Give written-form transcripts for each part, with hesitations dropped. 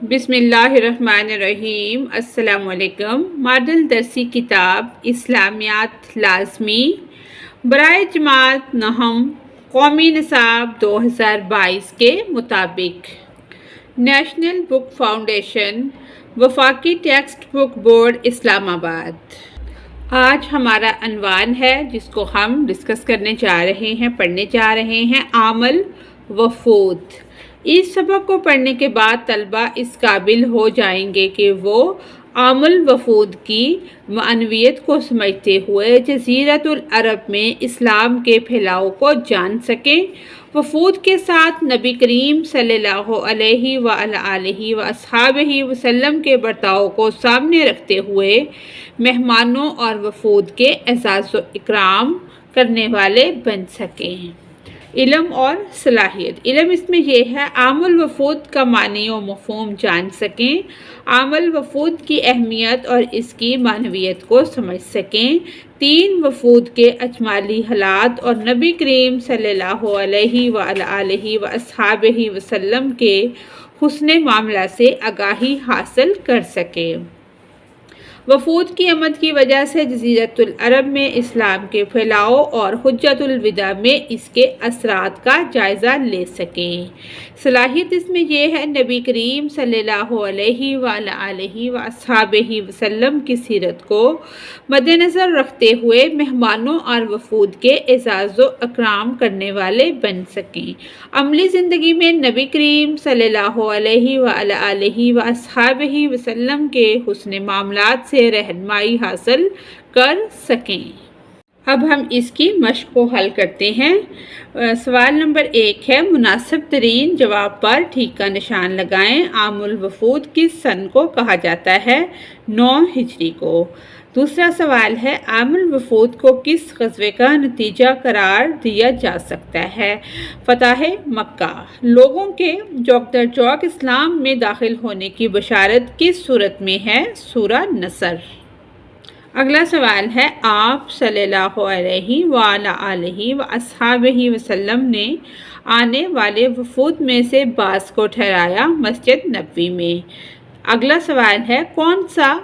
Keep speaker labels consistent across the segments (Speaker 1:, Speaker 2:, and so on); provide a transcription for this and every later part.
Speaker 1: بسم اللہ الرحمن الرحیم۔ السلام علیکم۔ ماڈل درسی کتاب اسلامیات لازمی برائے جماعت نہم قومی نصاب 2022 کے مطابق نیشنل بک فاؤنڈیشن وفاقی ٹیکسٹ بک بورڈ اسلام آباد۔ آج ہمارا عنوان ہے جس کو ہم ڈسکس کرنے جا رہے ہیں، پڑھنے جا رہے ہیں، عامل وفود۔ اس سبق کو پڑھنے کے بعد طلبہ اس قابل ہو جائیں گے کہ وہ عامل وفود کی معنویت کو سمجھتے ہوئے جزیرۃ العرب میں اسلام کے پھیلاؤ کو جان سکیں۔ وفود کے ساتھ نبی کریم صلی اللہ علیہ وآلہ وصحبہ وسلم کے برتاؤ کو سامنے رکھتے ہوئے مہمانوں اور وفود کے اعزاز و اکرام کرنے والے بن سکیں۔ علم اور صلاحیت۔ علم اس میں یہ ہے عامل وفود کا معنی و مفہوم جان سکیں، عامل وفود کی اہمیت اور اس کی معنویت کو سمجھ سکیں، تین وفود کے اجمالی حالات اور نبی کریم صلی اللہ علیہ وآلہ وصحبہ وسلم کے حسن معاملہ سے آگاہی حاصل کر سکیں۔ وفود کی آمد کی وجہ سے جزیرۃ العرب میں اسلام کے پھیلاؤ اور حجۃ الوداع میں اس کے اثرات کا جائزہ لے سکیں۔ صلاحیت اس میں یہ ہے نبی کریم صلی اللہ علیہ وآلہ وصحبہ وسلم کی سیرت کو مد نظر رکھتے ہوئے مہمانوں اور وفود کے اعزاز و اکرام کرنے والے بن سکیں۔ عملی زندگی میں نبی کریم صلی اللہ علیہ وآلہ وصحبہ وسلم کے حسن معاملات سے رہنمائی حاصل کر سکیں۔ اب ہم اس کی مشق کو حل کرتے ہیں۔ سوال نمبر 1 ہے، مناسب ترین جواب پر ٹھیک کا نشان لگائیں۔ عام الوفود کس سن کو کہا جاتا ہے؟ 9 ہجری کو۔ دوسرا سوال ہے، عام الوفود کو کس غزوے کا نتیجہ قرار دیا جا سکتا ہے؟ فتح مکہ۔ لوگوں کے چوک در چوک اسلام میں داخل ہونے کی بشارت کس صورت میں ہے؟ سورہ نصر۔ اگلا سوال ہے، آپ صلی اللہ علیہ وآلہ وصحبہ وسلم نے آنے والے وفود میں سے بعض کو ٹھہرایا مسجد نبوی میں۔ اگلا سوال ہے، کون سا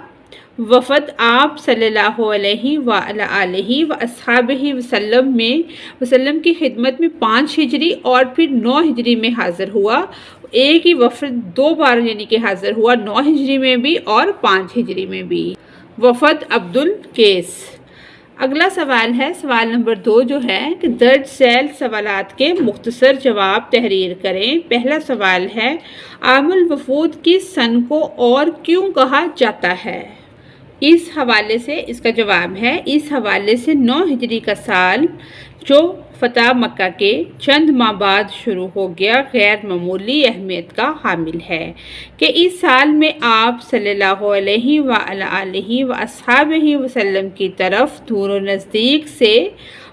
Speaker 1: وفد آپ صلی اللہ علیہ وآلہ وصحبہ وسلم کی خدمت میں 5 ہجری اور پھر 9 ہجری میں حاضر ہوا؟ ایک ہی وفد 2 بار یعنی کہ حاضر ہوا، 9 ہجری میں بھی اور 5 ہجری میں بھی۔ وفد عبد القیس۔ اگلا سوال ہے، سوال نمبر 2 جو ہے کہ درج ذیل سوالات کے مختصر جواب تحریر کریں۔ پہلا سوال ہے، عام الوفود کس سن کو اور کیوں کہا جاتا ہے؟ اس حوالے سے اس کا جواب ہے، اس حوالے سے 9 ہجری کا سال جو فتح مکہ کے چند ماہ بعد شروع ہو گیا غیر معمولی اہمیت کا حامل ہے کہ اس سال میں آپ صلی اللہ علیہ وآلہ وصحبہ وسلم کی طرف دور و نزدیک سے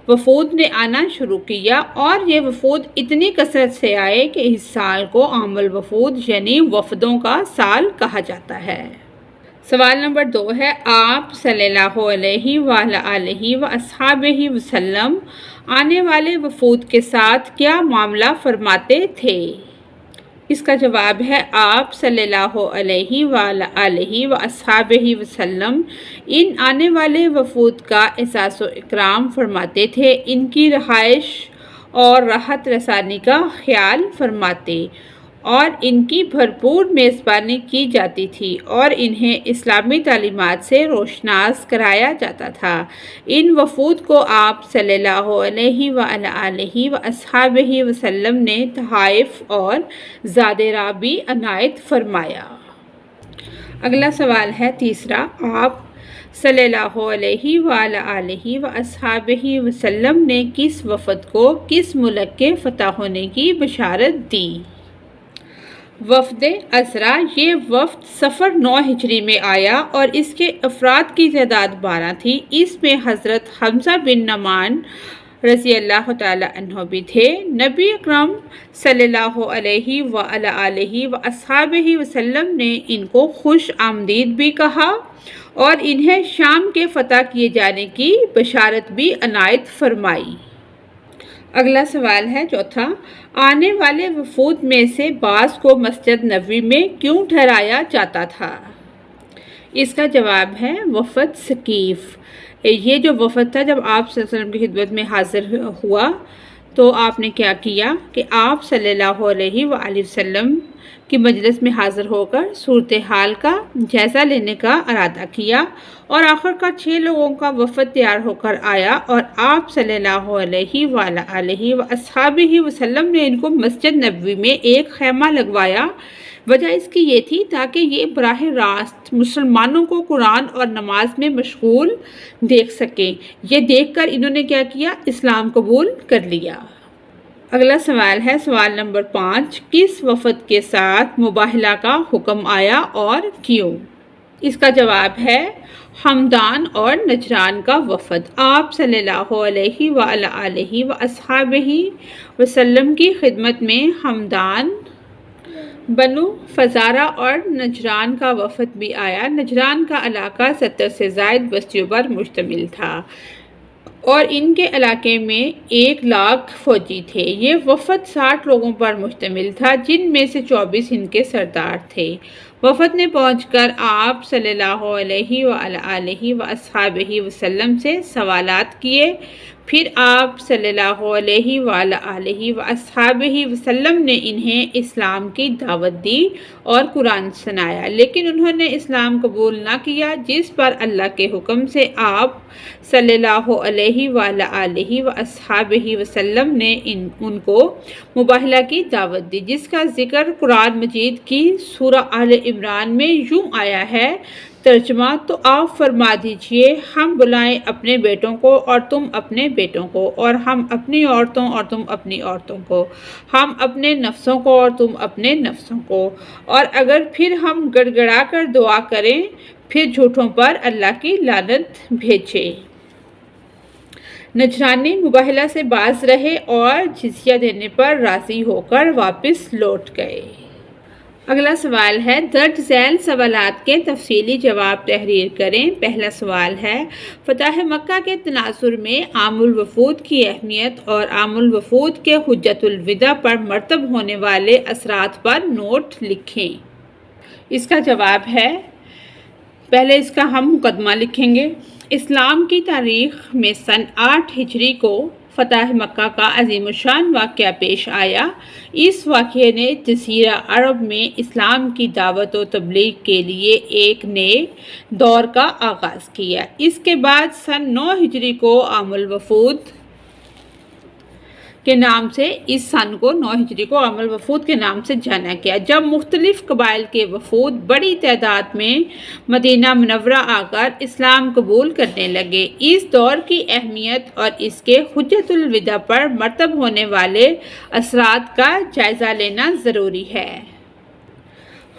Speaker 1: وفود نے آنا شروع کیا اور یہ وفود اتنی کثرت سے آئے کہ اس سال کو عام الوفود یعنی وفدوں کا سال کہا جاتا ہے۔ سوال نمبر 2 ہے، آپ صلی اللہ علیہ وآلہ وصحبہ وسلم آنے والے وفود کے ساتھ کیا معاملہ فرماتے تھے؟ اس کا جواب ہے، آپ صلی اللہ علیہ وآلہ وصحبہ وسلم ان آنے والے وفود کا اعزاز و اکرام فرماتے تھے، ان کی رہائش اور راحت رسانی کا خیال فرماتے اور ان کی بھرپور میزبانی کی جاتی تھی اور انہیں اسلامی تعلیمات سے روشناس کرایا جاتا تھا۔ ان وفود کو آپ صلی اللہ علیہ وآلہ وصحبہ وسلم نے تحائف اور زاد راہ بھی عنایت فرمایا۔ اگلا سوال ہے تیسرا، آپ صلی اللہ علیہ وآلہ وصحبہ وسلم نے کس وفد کو کس ملک کے فتح ہونے کی بشارت دی؟ وفد عذرا۔ یہ وفد صفر 9 ہجری میں آیا اور اس کے افراد کی تعداد 12 تھی۔ اس میں حضرت حمزہ بن نعمان رضی اللہ تعالی عنہ بھی تھے۔ نبی اکرم صلی اللہ علیہ وآلہ وصحبہ وسلم نے ان کو خوش آمدید بھی کہا اور انہیں شام کے فتح کیے جانے کی بشارت بھی عنایت فرمائی۔ اگلا سوال ہے چوتھا، آنے والے وفود میں سے بعض کو مسجد نبوی میں کیوں ٹھہرایا جاتا تھا؟ اس کا جواب ہے وفد ثقیف۔ یہ جو وفد تھا جب آپ صلی اللہ علیہ وسلم کی خدمت میں حاضر ہوا تو آپ نے کیا کیا کہ آپ صلی اللہ علیہ وآلہ وسلم کی مجلس میں حاضر ہو کر صورتحال کا جائزہ لینے کا ارادہ کیا، اور آخر کار 6 لوگوں کا وفد تیار ہو کر آیا، اور آپ صلی اللہ علیہ وآلہ وصحبہ وسلم نے ان کو مسجد نبوی میں ایک خیمہ لگوایا۔ وجہ اس کی یہ تھی تاکہ یہ براہ راست مسلمانوں کو قرآن اور نماز میں مشغول دیکھ سکیں۔ یہ دیکھ کر انہوں نے کیا کیا؟ اسلام قبول کر لیا۔ اگلا سوال ہے سوال نمبر 5، کس وفد کے ساتھ مباہلہ کا حکم آیا اور کیوں؟ اس کا جواب ہے ہمدان اور نجران کا وفد۔ آپ صلی اللہ علیہ وآلہ وصحبہ وسلم کی خدمت میں ہمدان، بنو فزارہ اور نجران کا وفد بھی آیا۔ نجران کا علاقہ 70 سے زائد بستیوں پر مشتمل تھا اور ان کے علاقے میں 1,00,000 فوجی تھے۔ یہ وفد 60 لوگوں پر مشتمل تھا، جن میں سے 24 ان کے سردار تھے۔ وفد نے پہنچ کر آپ صلی اللہ علیہ وآلہ وصحبہ وسلم سے سوالات کیے، پھر آپ صلی اللہ علیہ وآلہ وصحبہ وسلم نے انہیں اسلام کی دعوت دی اور قرآن سنایا، لیکن انہوں نے اسلام قبول نہ کیا، جس پر اللہ کے حکم سے آپ صلی اللہ علیہ وآلہ وصحبہ وسلم نے ان کو مباہلہ کی دعوت دی، جس کا ذکر قرآن مجید کی سورہ آل عمران میں یوں آیا ہے۔ ترجمہ، تو آپ فرما دیجئے ہم بلائیں اپنے بیٹوں کو اور تم اپنے بیٹوں کو، اور ہم اپنی عورتوں اور تم اپنی عورتوں کو، ہم اپنے نفسوں کو اور تم اپنے نفسوں کو، اور اگر پھر ہم گڑ گڑا کر دعا کریں پھر جھوٹوں پر اللہ کی لعنت بھیجے۔ نجرانی مباہلہ سے باز رہے اور جزیہ دینے پر راضی ہو کر واپس لوٹ گئے۔ اگلا سوال ہے درج ذیل سوالات کے تفصیلی جواب تحریر کریں۔ پہلا سوال ہے فتح مکہ کے تناظر میں عام الوفود کی اہمیت اور عام الوفود کے حجۃ الوداع پر مرتب ہونے والے اثرات پر نوٹ لکھیں۔ اس کا جواب ہے، پہلے اس کا ہم مقدمہ لکھیں گے۔ اسلام کی تاریخ میں سن 8 ہجری کو فتح مکہ کا عظیم الشان واقعہ پیش آیا۔ اس واقعے نے جزیرہ عرب میں اسلام کی دعوت و تبلیغ کے لیے ایک نئے دور کا آغاز کیا۔ اس کے بعد سن 9 ہجری کو عام الوفود کے نام سے اس سن کو 9 ہجری کو عام الوفود کے نام سے جانا گیا، جب مختلف قبائل کے وفود بڑی تعداد میں مدینہ منورہ آ کر اسلام قبول کرنے لگے۔ اس دور کی اہمیت اور اس کے حجۃ الوداع پر مرتب ہونے والے اثرات کا جائزہ لینا ضروری ہے۔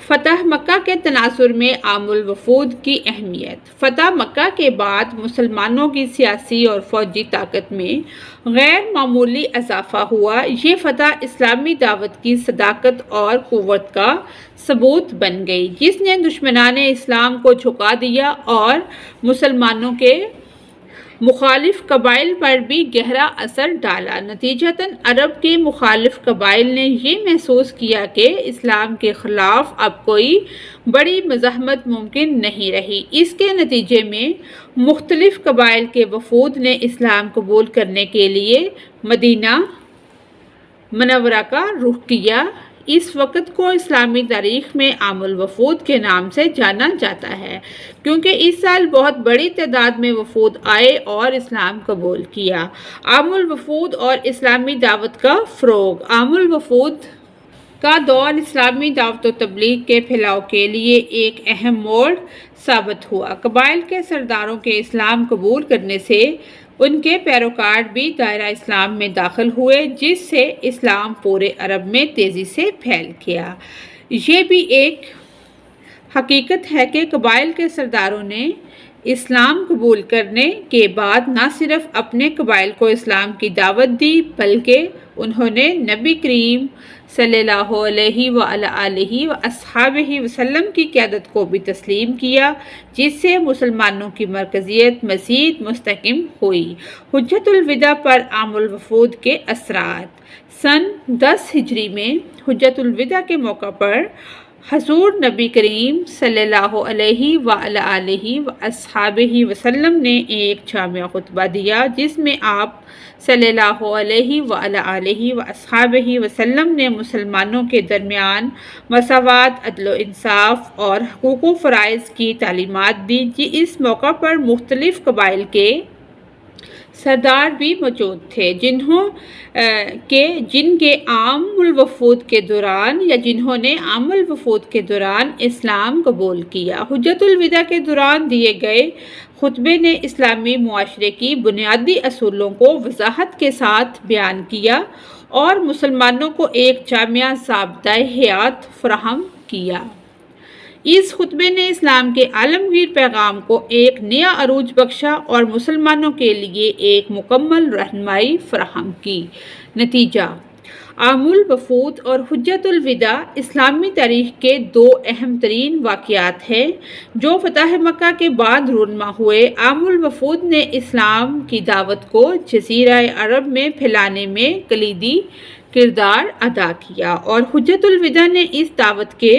Speaker 1: فتح مکہ کے تناظر میں عام الوفود کی اہمیت۔ فتح مکہ کے بعد مسلمانوں کی سیاسی اور فوجی طاقت میں غیر معمولی اضافہ ہوا۔ یہ فتح اسلامی دعوت کی صداقت اور قوت کا ثبوت بن گئی، جس نے دشمنان اسلام کو جھکا دیا اور مسلمانوں کے مخالف قبائل پر بھی گہرا اثر ڈالا۔ نتیجتاً عرب کے مخالف قبائل نے یہ محسوس کیا کہ اسلام کے خلاف اب کوئی بڑی مزاحمت ممکن نہیں رہی۔ اس کے نتیجے میں مختلف قبائل کے وفود نے اسلام قبول کرنے کے لیے مدینہ منورہ کا رخ کیا۔ اس وقت کو اسلامی تاریخ میں عام الوفود کے نام سے جانا جاتا ہے، کیونکہ اس سال بہت بڑی تعداد میں وفود آئے اور اسلام قبول کیا۔ عام الوفود اور اسلامی دعوت کا فروغ۔ عام الوفود کا دور اسلامی دعوت و تبلیغ کے پھیلاؤ کے لیے ایک اہم موڑ ثابت ہوا۔ قبائل کے سرداروں کے اسلام قبول کرنے سے ان کے پیروکار بھی دائرہ اسلام میں داخل ہوئے، جس سے اسلام پورے عرب میں تیزی سے پھیل گیا۔ یہ بھی ایک حقیقت ہے کہ قبائل کے سرداروں نے اسلام قبول کرنے کے بعد نہ صرف اپنے قبائل کو اسلام کی دعوت دی بلکہ انہوں نے نبی کریم صلی اللہ علیہ وآلہ وصحبہ وسلم کی قیادت کو بھی تسلیم کیا، جس سے مسلمانوں کی مرکزیت مزید مستحکم ہوئی۔ حجۃ الوداع پر عام الوفود کے اثرات۔ سن 10 ہجری میں حجۃ الوداع کے موقع پر حضور نبی کریم صلی اللہ علیہ وآلہ وصحبہ وسلم نے ایک جامع خطبہ دیا، جس میں آپ صلی اللہ علیہ وآلہ وصحبہ وسلم نے مسلمانوں کے درمیان مساوات، عدل و انصاف اور حقوق و فرائض کی تعلیمات دی۔ اس موقع پر مختلف قبائل کے سردار بھی موجود تھے، جن کے عام الوفود کے دوران یا جنہوں نے عام الوفود کے دوران اسلام قبول کیا۔ حجۃ الوداع کے دوران دیے گئے خطبے نے اسلامی معاشرے کی بنیادی اصولوں کو وضاحت کے ساتھ بیان کیا اور مسلمانوں کو ایک جامع ضابطۂ حیات فراہم کیا۔ اس خطبے نے اسلام کے عالمگیر پیغام کو ایک نیا عروج بخشا اور مسلمانوں کے لیے ایک مکمل رہنمائی فراہم کی۔ نتیجہ: عام الوفود اور حجۃ الوداع اسلامی تاریخ کے دو اہم ترین واقعات ہیں جو فتح مکہ کے بعد رونما ہوئے۔ عام الوفود نے اسلام کی دعوت کو جزیرہ عرب میں پھیلانے میں کلیدی کردار ادا کیا، اور حجۃ الوداع نے اس دعوت کے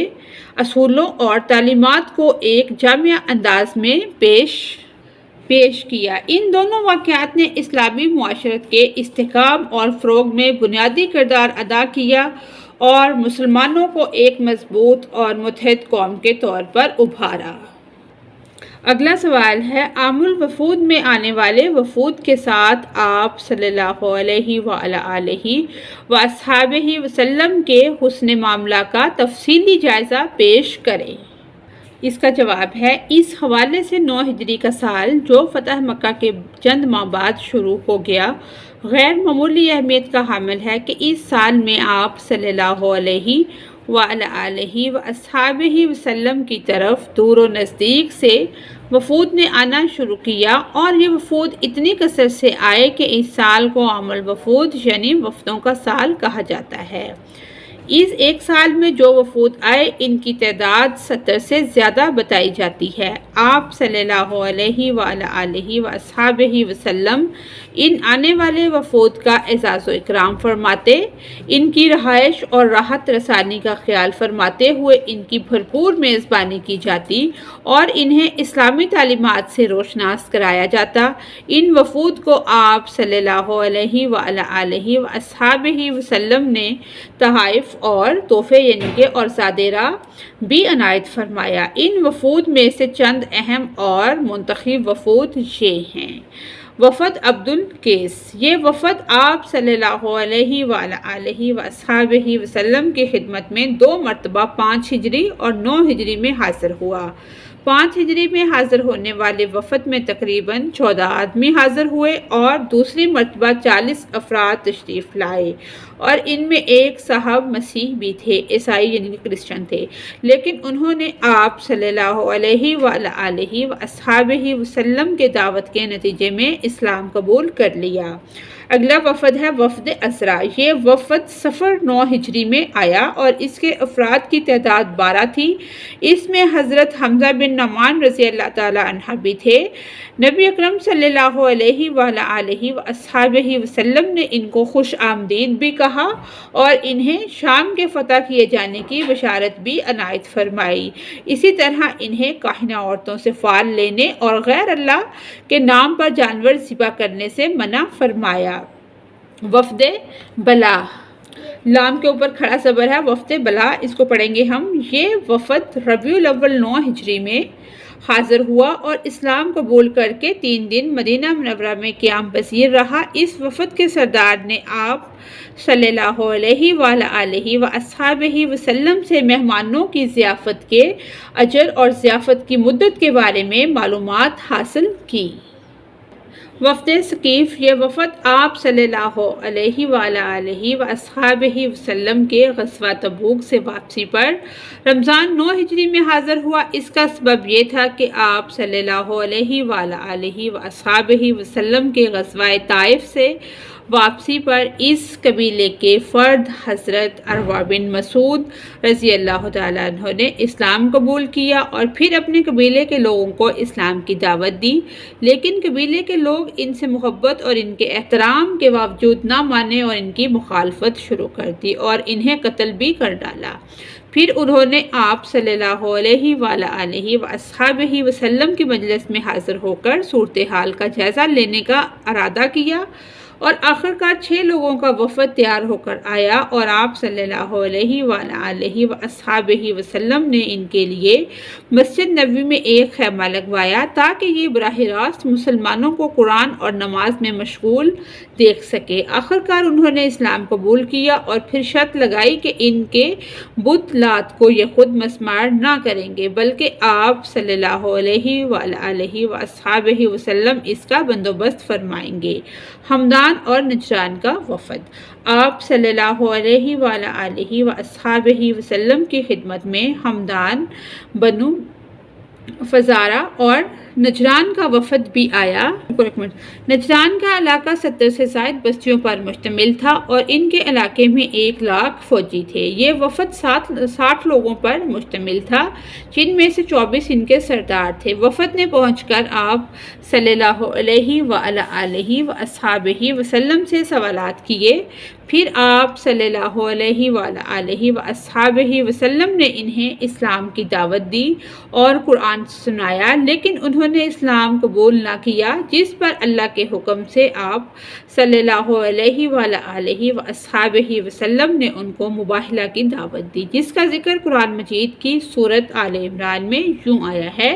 Speaker 1: اصولوں اور تعلیمات کو ایک جامع انداز میں پیش کیا۔ ان دونوں واقعات نے اسلامی معاشرت کے استحکام اور فروغ میں بنیادی کردار ادا کیا اور مسلمانوں کو ایک مضبوط اور متحد قوم کے طور پر ابھارا۔ اگلا سوال ہے، عام الوفود میں آنے والے وفود کے ساتھ آپ صلی اللہ علیہ وآلہ وصحبہ وسلم کے حسن معاملہ کا تفصیلی جائزہ پیش کریں۔ اس کا جواب ہے، اس حوالے سے 9 ہجری کا سال جو فتح مکہ کے چند ماہ بعد شروع ہو گیا، غیر معمولی اہمیت کا حامل ہے کہ اس سال میں آپ صلی اللہ علیہ وآلہ وصحبہ وسلم کی طرف دور و نزدیک سے وفود نے آنا شروع کیا، اور یہ وفود اتنی کثرت سے آئے کہ اس سال کو عام الوفود یعنی وفدوں کا سال کہا جاتا ہے۔ اس ایک سال میں جو وفود آئے، ان کی تعداد 70 سے زیادہ بتائی جاتی ہے۔ آپ صلی اللہ علیہ وآلہ وصحبہ وسلم ان آنے والے وفود کا اعزاز و اکرام فرماتے، ان کی رہائش اور راحت رسانی کا خیال فرماتے ہوئے ان کی بھرپور میزبانی کی جاتی اور انہیں اسلامی تعلیمات سے روشناس کرایا جاتا۔ ان وفود کو آپ صلی اللہ علیہ وآلہ وصحبہ وسلم نے تحائف اور تحفے یعنی کہ اور زادیرہ بھی عنایت فرمایا۔ ان وفود میں سے چند اہم اور منتخب وفود یہ ہیں۔ وفد عبد القیس، یہ وفد آپ صلی اللہ علیہ وآلہ وصحبہ وسلم کی خدمت میں 2 مرتبہ 5 ہجری اور 9 ہجری میں حاضر ہوا۔ 5 ہجری میں حاضر ہونے والے وفد میں تقریباً 14 آدمی حاضر ہوئے اور دوسری مرتبہ 40 افراد تشریف لائے، اور ان میں ایک صاحب مسیح بھی تھے، عیسائی یعنی کرسچن تھے، لیکن انہوں نے آپ صلی اللہ علیہ وآلہ وصحبہ وسلم کے دعوت کے نتیجے میں اسلام قبول کر لیا۔ اگلا وفد ہے وفد عزرا۔ یہ وفد صفر 9 ہجری میں آیا اور اس کے افراد کی تعداد 12 تھی۔ اس میں حضرت حمزہ بن نعمان رضی اللہ تعالی عنہ بھی تھے۔ نبی اکرم صلی اللہ علیہ وآلہ وصحبہ وسلم نے ان کو خوش آمدید بھی کہا اور انہیں شام کے فتح کیے جانے کی بشارت بھی عنایت فرمائی۔ اسی طرح انہیں کاہنہ عورتوں سے فال لینے اور غیر اللہ کے نام پر جانور ذبح کرنے سے منع فرمایا۔ وفد بلا، لام کے اوپر کھڑا زبر ہے، وفد بلا، اس کو پڑھیں گے ہم۔ یہ وفد ربیع الاول 9 ہجری میں حاضر ہوا اور اسلام قبول کر کے 3 دن مدینہ منورہ میں قیام پذیر رہا۔ اس وفد کے سردار نے آپ صلی اللہ علیہ وآلہ وصحبہ وسلم سے مہمانوں کی ضیافت کے اجر اور ضیافت کی مدت کے بارے میں معلومات حاصل کی۔ وفد ثقیف، یہ وفد آپ صلی اللہ علیہ وآلہ وصحبہ وسلم کے غزوہ تبوک سے واپسی پر رمضان 9 ہجری میں حاضر ہوا۔ اس کا سبب یہ تھا کہ آپ صلی اللہ علیہ وآلہ وصحبہ وسلم کے غزوہ طائف سے واپسی پر اس قبیلے کے فرد حضرت عروہ بن مسعود رضی اللہ تعالیٰ عنہ نے اسلام قبول کیا اور پھر اپنے قبیلے کے لوگوں کو اسلام کی دعوت دی، لیکن قبیلے کے لوگ ان سے محبت اور ان کے احترام کے باوجود نہ مانے اور ان کی مخالفت شروع کر دی اور انہیں قتل بھی کر ڈالا۔ پھر انہوں نے آپ صلی اللہ علیہ وآلہ وصحبہ وسلم کے مجلس میں حاضر ہو کر صورتحال کا جائزہ لینے کا ارادہ کیا اور آخرکار 6 لوگوں کا وفد تیار ہو کر آیا اور آپ صلی اللہ علیہ وآلہ وصحبہ وسلم نے ان کے لیے مسجد نبوی میں ایک خیمہ لگوایا تاکہ یہ براہ راست مسلمانوں کو قرآن اور نماز میں مشغول دیکھ سکے۔ آخرکار انہوں نے اسلام قبول کیا اور پھر شرط لگائی کہ ان کے بت لات کو یہ خود مسمار نہ کریں گے بلکہ آپ صلی اللہ علیہ وآلہ وصحبہ وسلم اس کا بندوبست فرمائیں گے۔ ہمدان اور نجران کا وفد آپ صلی اللہ علیہ وآلہ وصحبہ وسلم کی خدمت میں ہمدان، بنو فزارہ اور نجران کا وفد بھی آیا۔ نجران کا علاقہ 70 سے زائد بستیوں پر مشتمل تھا اور ان کے علاقے میں 1 لاکھ فوجی تھے۔ یہ وفد 60 لوگوں پر مشتمل تھا جن میں سے 24 ان کے سردار تھے۔ وفد نے پہنچ کر آپ صلی اللہ علیہ وآلہ وصحبہ وسلم سے سوالات کیے۔ پھر آپ صلی اللہ علیہ وآلہ وصحبہ وسلم نے انہیں اسلام کی دعوت دی اور قرآن سنایا، لیکن انہوں نے اسلام قبول نہ کیا، جس پر اللہ کے حکم سے آپ صلی اللہ علیہ وآلہ وصحبہ وسلم نے ان کو مباہلہ کی دعوت دی، جس کا ذکر قرآن مجید کی سورۃ آل عمران میں یوں آیا ہے۔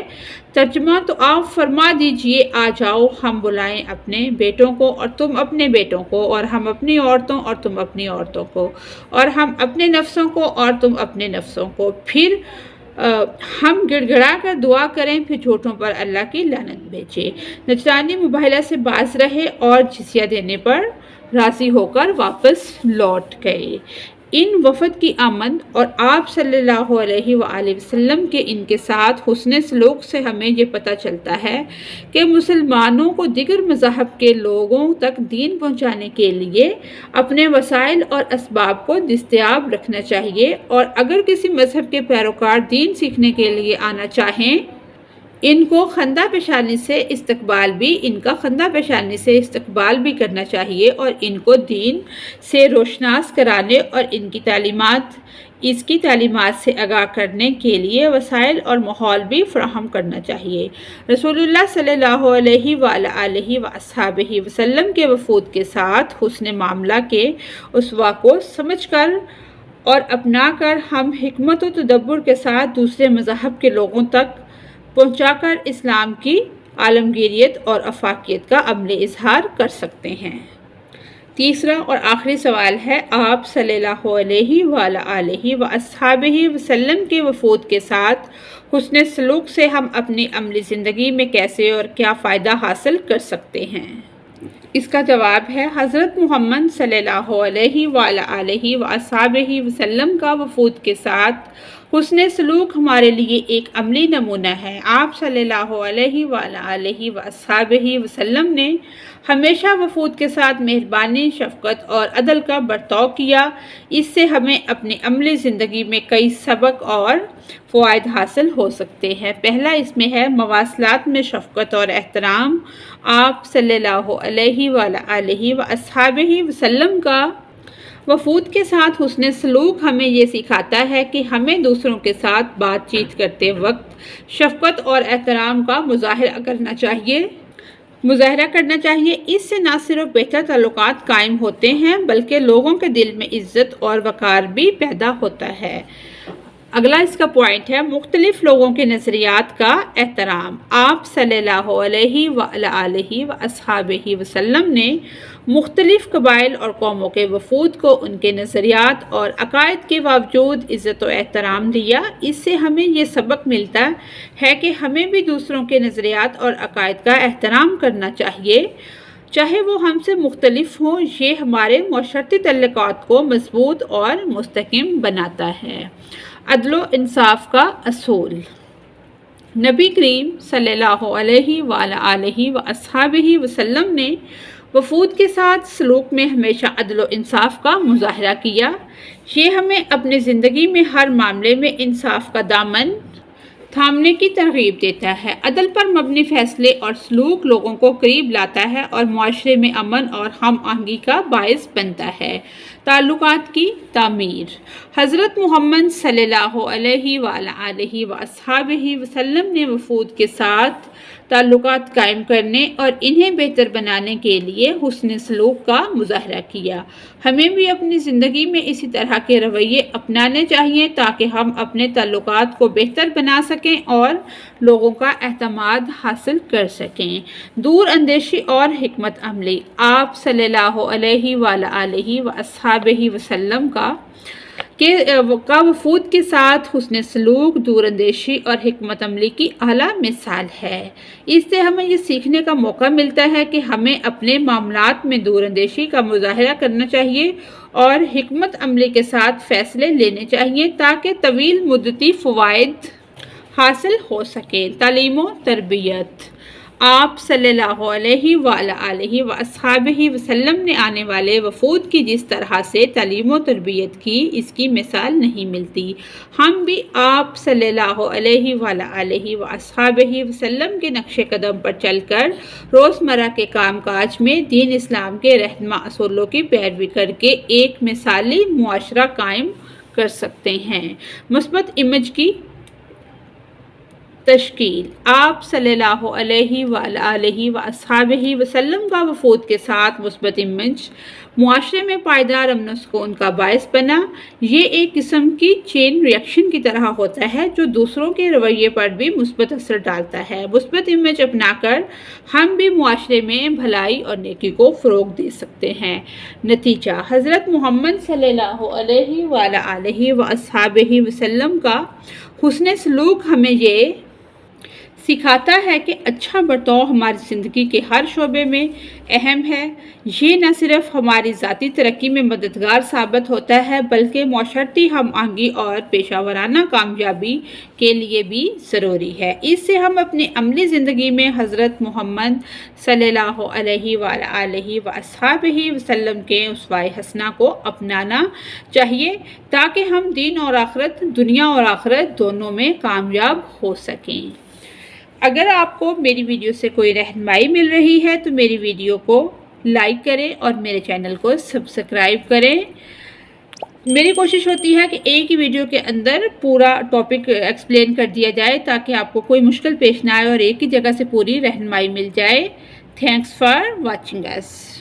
Speaker 1: ترجمہ: تو آپ فرما دیجئے آ جاؤ، ہم بلائیں اپنے بیٹوں کو اور تم اپنے بیٹوں کو، اور ہم اپنی عورتوں اور تم اپنی عورتوں کو، اور ہم اپنے نفسوں کو اور تم اپنے نفسوں کو، پھر ہم گڑ گڑا کر دعا کریں، پھر جھوٹوں پر اللہ کی لعنت بھیجے۔ نجرانی مباہلہ سے باز رہے اور جزیہ دینے پر راضی ہو کر واپس لوٹ گئے۔ ان وفد کی آمد اور آپ صلی اللہ علیہ وآلہ وسلم کے ان کے ساتھ حسن سلوک سے ہمیں یہ پتہ چلتا ہے کہ مسلمانوں کو دیگر مذاہب کے لوگوں تک دین پہنچانے کے لیے اپنے وسائل اور اسباب کو دستیاب رکھنا چاہیے، اور اگر کسی مذہب کے پیروکار دین سیکھنے کے لیے آنا چاہیں ان کا خندہ پیشانی سے استقبال بھی کرنا چاہیے، اور ان کو دین سے روشناس کرانے اور اس کی تعلیمات سے آگاہ کرنے کے لیے وسائل اور ماحول بھی فراہم کرنا چاہیے۔ رسول اللہ صلی اللہ علیہ وآلہ وصحبہ وسلم کے وفود کے ساتھ حسن معاملہ کے اسوا کو سمجھ کر اور اپنا کر ہم حکمت و تدبر کے ساتھ دوسرے مذاہب کے لوگوں تک پہنچا کر اسلام کی عالمگیریت اور افاقیت کا عملی اظہار کر سکتے ہیں۔ تیسرا اور آخری سوال ہے، آپ صلی اللہ علیہ وآلہ وصحبہ وسلم کے وفود کے ساتھ حسن سلوک سے ہم اپنی عملی زندگی میں کیسے اور کیا فائدہ حاصل کر سکتے ہیں؟ اس کا جواب ہے، حضرت محمد صلی اللہ علیہ وآلہ وصحبہ وسلم کا وفود کے ساتھ حسن سلوک ہمارے لیے ایک عملی نمونہ ہے۔ آپ صلی اللہ علیہ وآلہ وصحبہ وسلم نے ہمیشہ وفود کے ساتھ مہربانی، شفقت اور عدل کا برتاؤ کیا۔ اس سے ہمیں اپنی عملی زندگی میں کئی سبق اور فوائد حاصل ہو سکتے ہیں۔ پہلا اس میں ہے مواصلات میں شفقت اور احترام۔ آپ صلی اللہ علیہ وآلہ وصحبہ وسلم کا وفود کے ساتھ حسن سلوک ہمیں یہ سکھاتا ہے کہ ہمیں دوسروں کے ساتھ بات چیت کرتے وقت شفقت اور احترام کا مظاہرہ کرنا چاہیے۔ اس سے نہ صرف بہتر تعلقات قائم ہوتے ہیں بلکہ لوگوں کے دل میں عزت اور وقار بھی پیدا ہوتا ہے۔ اگلا اس کا پوائنٹ ہے مختلف لوگوں کے نظریات کا احترام۔ آپ صلی اللہ علیہ وآلہ وصحبہ وسلم نے مختلف قبائل اور قوموں کے وفود کو ان کے نظریات اور عقائد کے باوجود عزت و احترام دیا۔ اس سے ہمیں یہ سبق ملتا ہے کہ ہمیں بھی دوسروں کے نظریات اور عقائد کا احترام کرنا چاہیے، چاہے وہ ہم سے مختلف ہوں۔ یہ ہمارے معاشرتی تعلقات کو مضبوط اور مستحکم بناتا ہے۔ عدل و انصاف کا اصول۔ نبی کریم صلی اللہ علیہ وآلہ وصحبہ وسلم نے وفود کے ساتھ سلوک میں ہمیشہ عدل و انصاف کا مظاہرہ کیا۔ یہ ہمیں اپنی زندگی میں ہر معاملے میں انصاف کا دامن تھامنے کی ترغیب دیتا ہے۔ عدل پر مبنی فیصلے اور سلوک لوگوں کو قریب لاتا ہے اور معاشرے میں امن اور ہم آہنگی کا باعث بنتا ہے۔ تعلقات کی تعمیر۔ حضرت محمد صلی اللہ علیہ وآلہ وصحبہ وسلم نے وفود کے ساتھ تعلقات قائم کرنے اور انہیں بہتر بنانے کے لیے حسن سلوک کا مظاہرہ کیا۔ ہمیں بھی اپنی زندگی میں اسی طرح کے رویے اپنانے چاہیے تاکہ ہم اپنے تعلقات کو بہتر بنا سکیں اور لوگوں کا اعتماد حاصل کر سکیں۔ دور اندیشی اور حکمت عملی۔ آپ صلی اللہ علیہ وآلہ وصحبہ وسلم کا وفود کے ساتھ حسن سلوک، دور اندیشی اور حکمت عملی کی اعلیٰ مثال ہے۔ اس سے ہمیں یہ سیکھنے کا موقع ملتا ہے کہ ہمیں اپنے معاملات میں دور اندیشی کا مظاہرہ کرنا چاہیے اور حکمت عملی کے ساتھ فیصلے لینے چاہیے تاکہ طویل مدتی فوائد حاصل ہو سکے۔ تعلیم و تربیت۔ آپ صلی اللہ علیہ وآلہ وصحبہ وسلم نے آنے والے وفود کی جس طرح سے تعلیم و تربیت کی، اس کی مثال نہیں ملتی۔ ہم بھی آپ صلی اللہ علیہ وآلہ وصحبہ وسلم کے نقش قدم پر چل کر روزمرہ کے کام کاج میں دین اسلام کے رہنما اصولوں کی پیروی کر کے ایک مثالی معاشرہ قائم کر سکتے ہیں۔ مثبت امیج کی تشکیل۔ آپ صلی اللہ علیہ وآلہ وصحبہ وسلم کا وفود کے ساتھ مثبت امیج معاشرے میں پائیدار امن و سکون کا باعث بنا۔ یہ ایک قسم کی چین ری ایکشن کی طرح ہوتا ہے جو دوسروں کے رویے پر بھی مثبت اثر ڈالتا ہے۔ مثبت امیج اپنا کر ہم بھی معاشرے میں بھلائی اور نیکی کو فروغ دے سکتے ہیں۔ نتیجہ۔ حضرت محمد صلی اللہ علیہ وآلہ وصحبہ وسلم کا حسن سلوک ہمیں یہ سکھاتا ہے کہ اچھا برتاؤ ہماری زندگی کے ہر شعبے میں اہم ہے۔ یہ نہ صرف ہماری ذاتی ترقی میں مددگار ثابت ہوتا ہے بلکہ معاشرتی ہم آہنگی اور پیشہ ورانہ کامیابی کے لیے بھی ضروری ہے۔ اس سے ہم اپنی عملی زندگی میں حضرت محمد صلی اللہ علیہ وآلہ وصحبہ وسلم کے اسوہ حسنہ کو اپنانا چاہیے تاکہ ہم دین اور آخرت، دنیا اور آخرت دونوں میں کامیاب ہو سکیں۔ اگر آپ کو میری ویڈیو سے کوئی رہنمائی مل رہی ہے تو میری ویڈیو کو لائک کریں اور میرے چینل کو سبسکرائب کریں۔ میری کوشش ہوتی ہے کہ ایک ہی ویڈیو کے اندر پورا ٹاپک ایکسپلین کر دیا جائے تاکہ آپ کو کوئی مشکل پیش نہ آئے اور ایک ہی جگہ سے پوری رہنمائی مل جائے۔ Thanks for watching us.